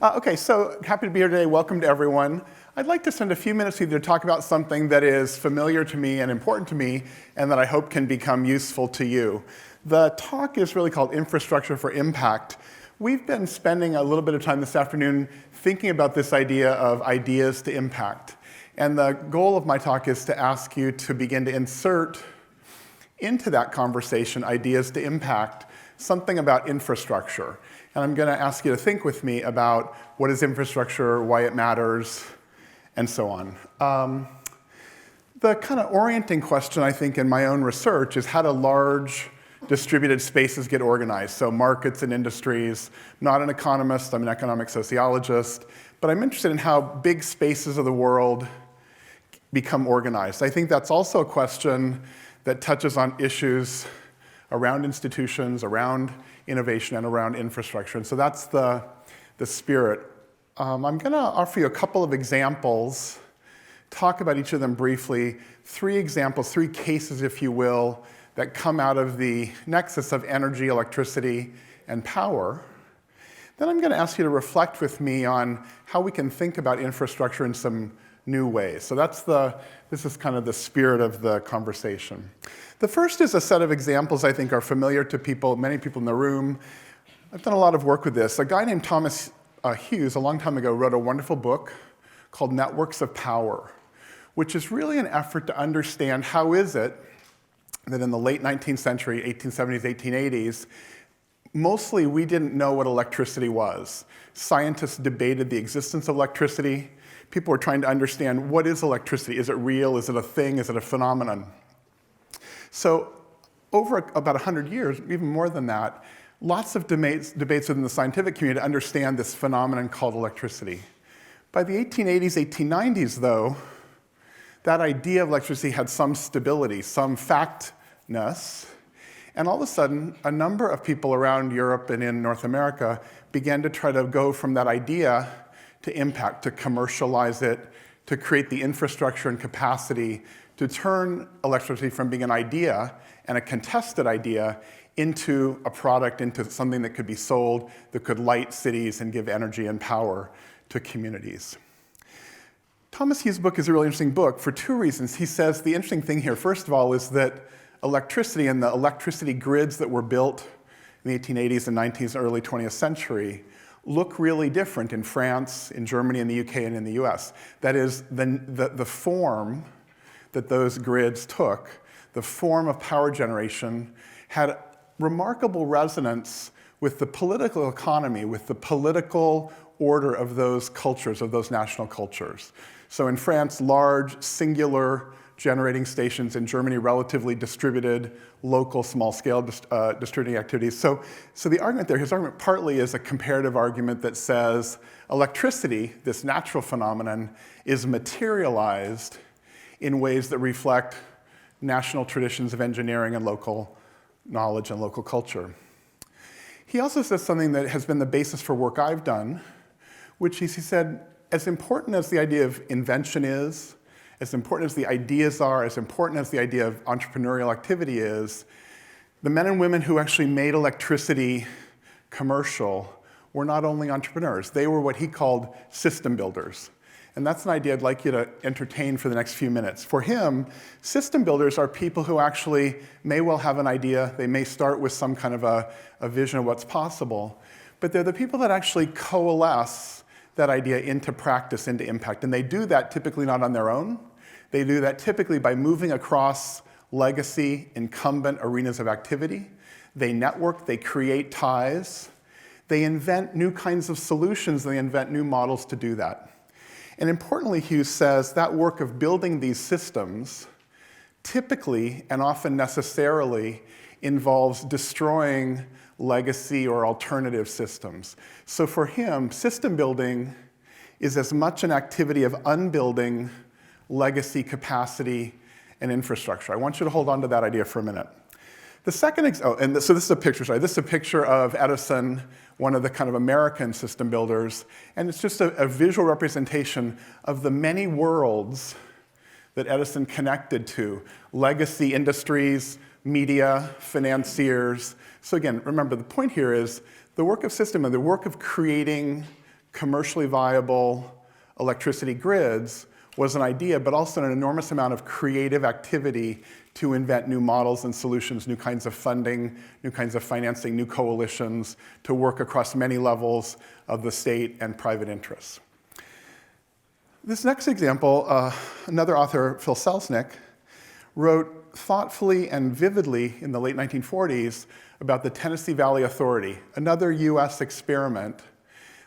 Okay, so happy to be here today. Welcome to everyone. I'd like to spend a few minutes with you to talk about something that is familiar to me and important to me, and that I hope can become useful to you. The talk is really called Infrastructure for Impact. We've been spending a little bit of time this afternoon thinking about this idea of ideas to impact. And the goal of my talk is to ask you to begin to insert into that conversation, ideas to impact, something about infrastructure. And I'm going to ask you to think with me about what is infrastructure, why it matters, and so on. The kind of orienting question, I think, in my own research is how do large distributed spaces get organized? So markets and industries. I'm not an economist, I'm an economic sociologist, but I'm interested in how big spaces of the world become organized. I think that's also a question that touches on issues around institutions, around innovation, and around infrastructure. And so that's the spirit. I'm going to offer you a couple of examples, talk about each of them briefly. 3 examples, 3 cases, if you will, that come out of the nexus of energy, electricity, and power. Then I'm going to ask you to reflect with me on how we can think about infrastructure in some new ways. So this is kind of the spirit of the conversation. The first is a set of examples I think are familiar to people, many people in the room. I've done a lot of work with this. A guy named Thomas Hughes, a long time ago, wrote a wonderful book called Networks of Power, which is really an effort to understand how is it that in the late 19th century, 1870s, 1880s, mostly we didn't know what electricity was. Scientists debated the existence of electricity. People were trying to understand, what is electricity? Is it real? Is it a thing? Is it a phenomenon? So over about 100 years, even more than that, lots of debates within the scientific community to understand this phenomenon called electricity. By the 1880s, 1890s, though, that idea of electricity had some stability, some factness, and all of a sudden, a number of people around Europe and in North America began to try to go from that idea to impact, to commercialize it, to create the infrastructure and capacity to turn electricity from being an idea and a contested idea into a product, into something that could be sold, that could light cities and give energy and power to communities. Thomas Hughes' book is a really interesting book for 2 reasons. He says the interesting thing here, first of all, is that electricity and the electricity grids that were built in the 1880s and 19th and early 20th century look really different in France, in Germany, in the UK, and in the US. That is, the form that those grids took, the form of power generation, had remarkable resonance with the political economy, with the political order of those cultures, of those national cultures. So in France, large, singular generating stations. In Germany, relatively distributed, local, small-scale distributing activities. So the argument there, his argument partly is a comparative argument that says electricity, this natural phenomenon, is materialized in ways that reflect national traditions of engineering and local knowledge and local culture. He also says something that has been the basis for work I've done, which is, he said, as important as the idea of invention is, as important as the ideas are, as important as the idea of entrepreneurial activity is, the men and women who actually made electricity commercial were not only entrepreneurs, they were what he called system builders. And that's an idea I'd like you to entertain for the next few minutes. For him, system builders are people who actually may well have an idea, they may start with some kind of a vision of what's possible, but they're the people that actually coalesce that idea into practice, into impact. And they do that typically not on their own. They do that typically by moving across legacy, incumbent arenas of activity. They network, they create ties. They invent new kinds of solutions, they invent new models to do that. And importantly, Hughes says that work of building these systems typically and often necessarily involves destroying legacy or alternative systems. So for him, system building is as much an activity of unbuilding legacy, capacity, and infrastructure. I want you to hold on to that idea for a minute. The second, so this is a picture, sorry. This is a picture of Edison, one of the kind of American system builders, and it's just a visual representation of the many worlds that Edison connected to. Legacy industries, media, financiers. So again, remember, the point here is the work of system and the work of creating commercially viable electricity grids was an idea, but also an enormous amount of creative activity to invent new models and solutions, new kinds of funding, new kinds of financing, new coalitions to work across many levels of the state and private interests. This next example, another author, Phil Selznick, wrote thoughtfully and vividly in the late 1940s about the Tennessee Valley Authority, another US experiment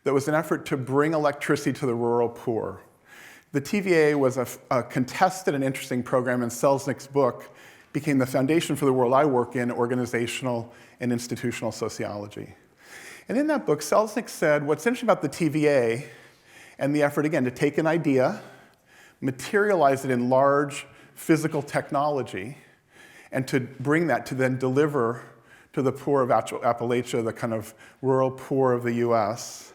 that was an effort to bring electricity to the rural poor. The TVA was a contested and interesting program, and Selznick's book became the foundation for the world I work in, organizational and institutional sociology. And in that book, Selznick said, what's interesting about the TVA and the effort, again, to take an idea, materialize it in large physical technology, and to bring that to then deliver to the poor of Appalachia, the kind of rural poor of the US.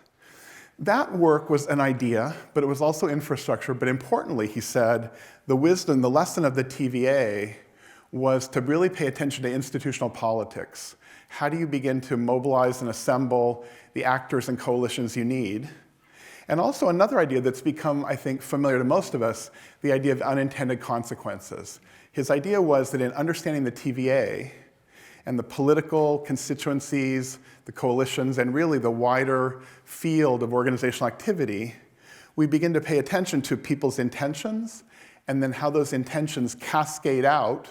That work was an idea, but it was also infrastructure. But importantly, he said, the wisdom, the lesson of the TVA was to really pay attention to institutional politics. How do you begin to mobilize and assemble the actors and coalitions you need? And also another idea that's become, I think, familiar to most of us, the idea of unintended consequences. His idea was that in understanding the TVA and the political constituencies, the coalitions, and really the wider field of organizational activity, we begin to pay attention to people's intentions and then how those intentions cascade out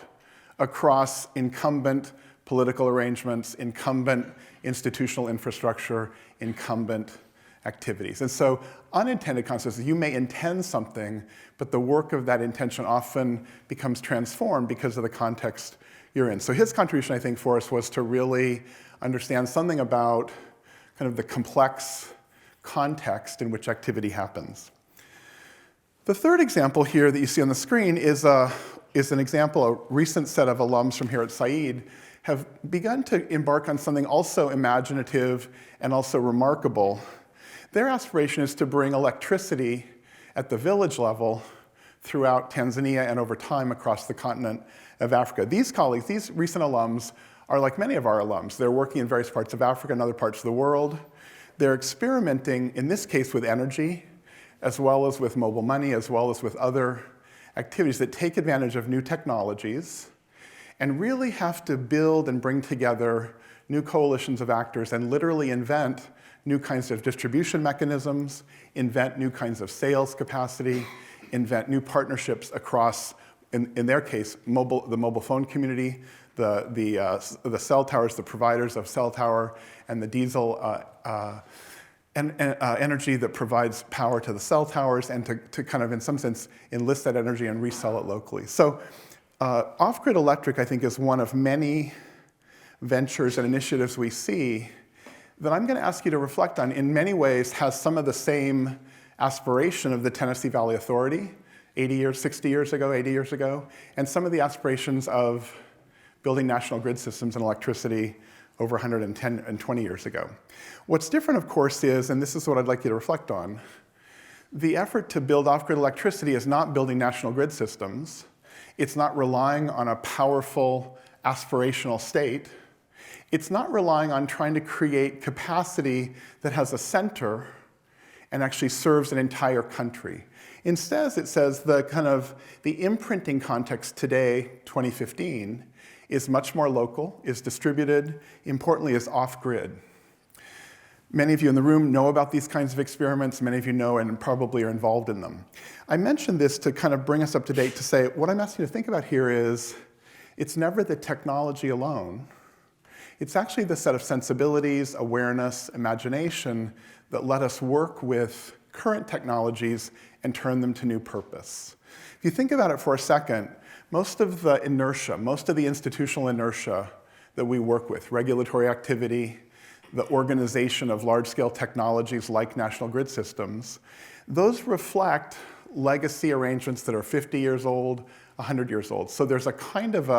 across incumbent political arrangements, incumbent institutional infrastructure, incumbent activities. And so unintended consequences, you may intend something, but the work of that intention often becomes transformed because of the context you're in. So his contribution, I think, for us was to really understand something about kind of the complex context in which activity happens. The third example here that you see on the screen is an example, a recent set of alums from here at Saïd have begun to embark on something also imaginative and also remarkable. Their aspiration is to bring electricity at the village level throughout Tanzania and over time across the continent of Africa. These colleagues, these recent alums, are like many of our alums. They're working in various parts of Africa and other parts of the world. They're experimenting, in this case, with energy, as well as with mobile money, as well as with other activities that take advantage of new technologies and really have to build and bring together new coalitions of actors and literally invent new kinds of distribution mechanisms, invent new kinds of sales capacity, invent new partnerships across, in their case, the mobile phone community, the cell towers, the providers of cell tower, and the diesel energy that provides power to the cell towers, and to kind of, in some sense, enlist that energy and resell it locally. So Offgrid Electric, I think, is one of many ventures and initiatives we see that I'm going to ask you to reflect on. In many ways, has some of the same aspiration of the Tennessee Valley Authority 80 years, 60 years ago, 80 years ago, and some of the aspirations of building national grid systems and electricity over 110 and 20 years ago. What's different, of course, is, and this is what I'd like you to reflect on, the effort to build off-grid electricity is not building national grid systems. It's not relying on a powerful aspirational state. It's not relying on trying to create capacity that has a center and actually serves an entire country. Instead, it says the imprinting context today, 2015, is much more local, is distributed, importantly, is off-grid. Many of you in the room know about these kinds of experiments. Many of you know and probably are involved in them. I mentioned this to kind of bring us up to date to say, what I'm asking you to think about here is, it's never the technology alone. It's actually the set of sensibilities, awareness, imagination that let us work with current technologies and turn them to new purpose. If you think about it for a second, most of the inertia, most of the institutional inertia that we work with, regulatory activity, the organization of large-scale technologies like national grid systems, those reflect legacy arrangements that are 50 years old, 100 years old. So there's a kind of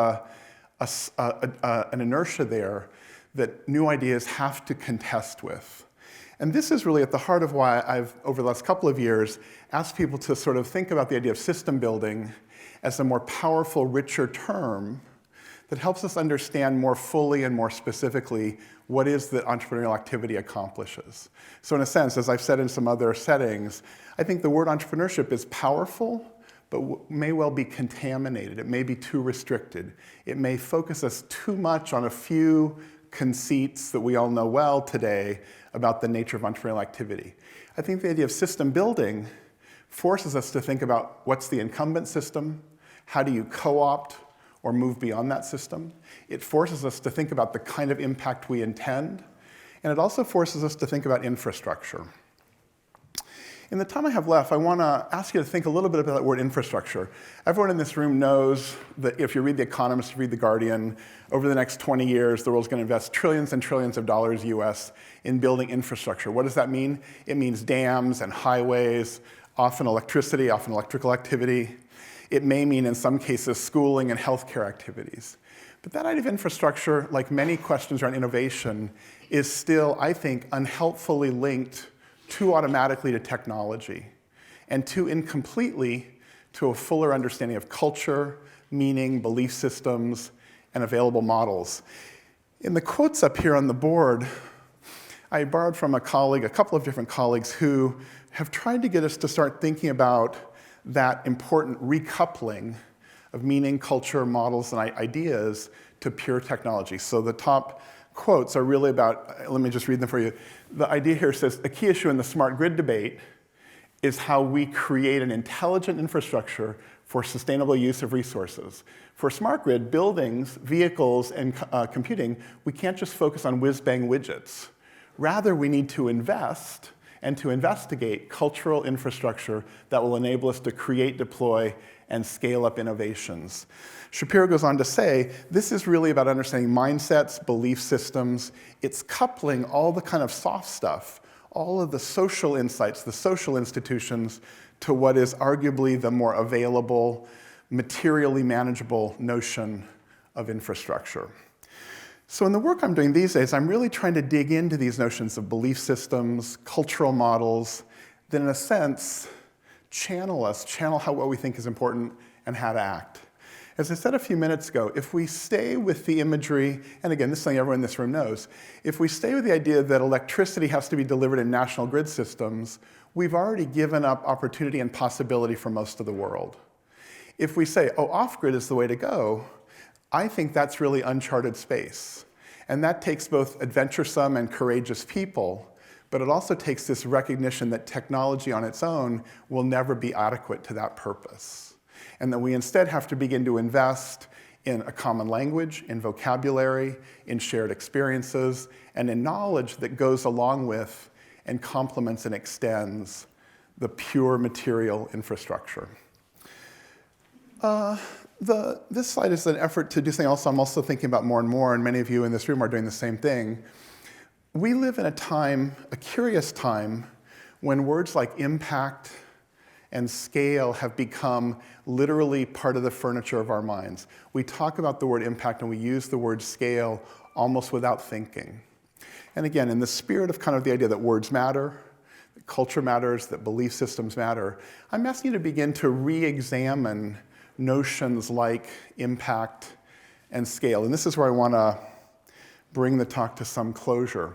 an inertia there that new ideas have to contest with. And this is really at the heart of why I've, over the last couple of years, asked people to sort of think about the idea of system building as a more powerful, richer term that helps us understand more fully and more specifically what is that entrepreneurial activity accomplishes. So in a sense, as I've said in some other settings, I think the word entrepreneurship is powerful, but may well be contaminated. It may be too restricted. It may focus us too much on a few conceits that we all know well today about the nature of entrepreneurial activity. I think the idea of system building forces us to think about what's the incumbent system, how do you co-opt or move beyond that system. It forces us to think about the kind of impact we intend, and it also forces us to think about infrastructure. In the time I have left, I want to ask you to think a little bit about that word infrastructure. Everyone in this room knows that if you read The Economist, read The Guardian, over the next 20 years, the world's going to invest trillions and trillions of dollars US in building infrastructure. What does that mean? It means dams and highways, often electricity, often electrical activity. It may mean, in some cases, schooling and healthcare activities. But that idea of infrastructure, like many questions around innovation, is still, I think, unhelpfully linked too automatically to technology, and too incompletely to a fuller understanding of culture, meaning, belief systems, and available models. In the quotes up here on the board, I borrowed from a colleague, a couple of different colleagues, who have tried to get us to start thinking about that important recoupling of meaning, culture, models, and ideas to pure technology. So the top quotes are really about, let me just read them for you. The idea here says, a key issue in the smart grid debate is how we create an intelligent infrastructure for sustainable use of resources. For smart grid, buildings, vehicles, and computing, we can't just focus on whiz-bang widgets. Rather, we need to invest and to investigate cultural infrastructure that will enable us to create, deploy, and scale up innovations. Shapiro goes on to say, this is really about understanding mindsets, belief systems. It's coupling all the kind of soft stuff, all of the social insights, the social institutions, to what is arguably the more available, materially manageable notion of infrastructure. So in the work I'm doing these days, I'm really trying to dig into these notions of belief systems, cultural models, that in a sense, channel what we think is important and how to act. As I said a few minutes ago, if we stay with the imagery, and again, this is something everyone in this room knows, if we stay with the idea that electricity has to be delivered in national grid systems, we've already given up opportunity and possibility for most of the world. If we say, oh, off-grid is the way to go, I think that's really uncharted space. And that takes both adventuresome and courageous people, but it also takes this recognition that technology on its own will never be adequate to that purpose. And that we instead have to begin to invest in a common language, in vocabulary, in shared experiences, and in knowledge that goes along with and complements and extends the pure material infrastructure. This slide is an effort to do something else I'm also thinking about more and more, and many of you in this room are doing the same thing. We live in a time, a curious time, when words like impact and scale have become literally part of the furniture of our minds. We talk about the word impact and we use the word scale almost without thinking. And again, in the spirit of kind of the idea that words matter, that culture matters, that belief systems matter, I'm asking you to begin to re-examine notions like impact and scale. And this is where I want to bring the talk to some closure.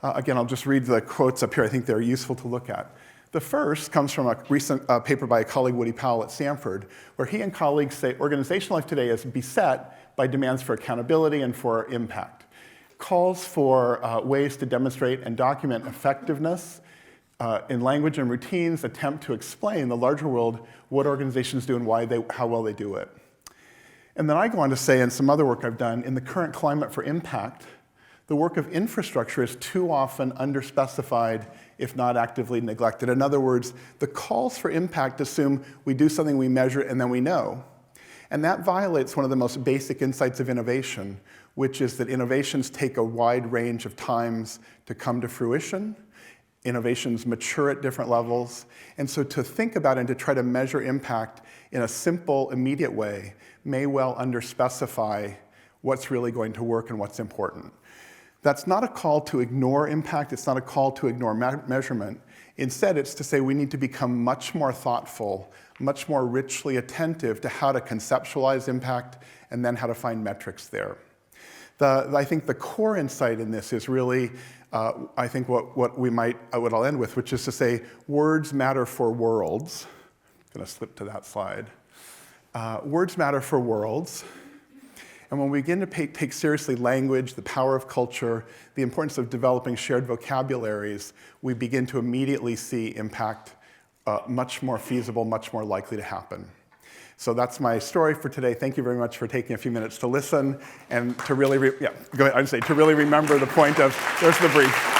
Again, I'll just read the quotes up here. I think they're useful to look at. The first comes from a recent paper by a colleague, Woody Powell at Stanford, where he and colleagues say organizational life today is beset by demands for accountability and for impact. Calls for ways to demonstrate and document effectiveness in language and routines, attempt to explain the larger world what organizations do and how well they do it. And then I go on to say in some other work I've done, in the current climate for impact, the work of infrastructure is too often underspecified, if not actively neglected. In other words, the calls for impact assume we do something, we measure it, and then we know. And that violates one of the most basic insights of innovation, which is that innovations take a wide range of times to come to fruition. Innovations mature at different levels. And so to think about and to try to measure impact in a simple, immediate way may well underspecify what's really going to work and what's important. That's not a call to ignore impact. It's not a call to ignore measurement. Instead, it's to say we need to become much more thoughtful, much more richly attentive to how to conceptualize impact and then how to find metrics there. I think the core insight in this is really, I think what I'll end with, which is to say, words matter for worlds. I'm going to slip to that slide. Words matter for worlds. And when we begin to take seriously language, the power of culture, the importance of developing shared vocabularies, we begin to immediately see impact much more feasible, much more likely to happen. So that's my story for today. Thank you very much for taking a few minutes to listen and to really, to really remember the point of, there's the brief.